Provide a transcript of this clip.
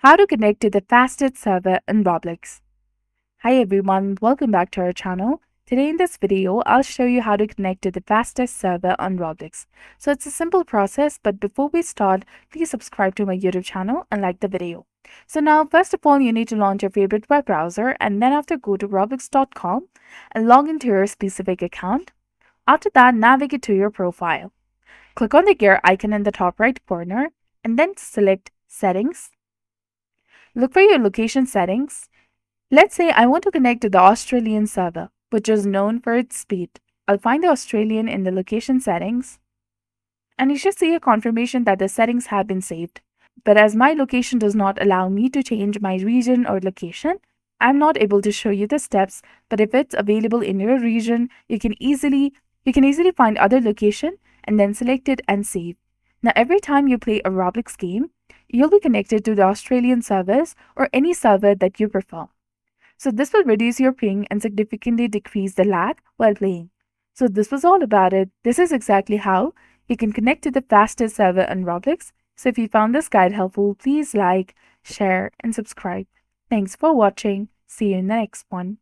How to connect to the fastest server in Roblox. Hi everyone, welcome back to our channel. Today in this video, I'll show you how to connect to the fastest server on Roblox. So it's a simple process, but before we start, please subscribe to my YouTube channel and like the video. So now, first of all, you need to launch your favorite web browser and then after go to roblox.com and log into your specific account. After that, navigate to your profile. Click on the gear icon in the top right corner and then select Settings. Look for your location settings. Let's say I want to connect to the Australian server, which is known for its speed. I'll find the Australian in the location settings, and you should see a confirmation that the settings have been saved. But as my location does not allow me to change my region or location, I'm not able to show you the steps, but if it's available in your region, you can easily find other location and then select it and save. Now every time you play a Roblox game, you'll be connected to the Australian servers or any server that you prefer. So this will reduce your ping and significantly decrease the lag while playing. So this was all about it. This is exactly how you can connect to the fastest server on Roblox. So if you found this guide helpful, please like, share, and subscribe. Thanks for watching. See you in the next one.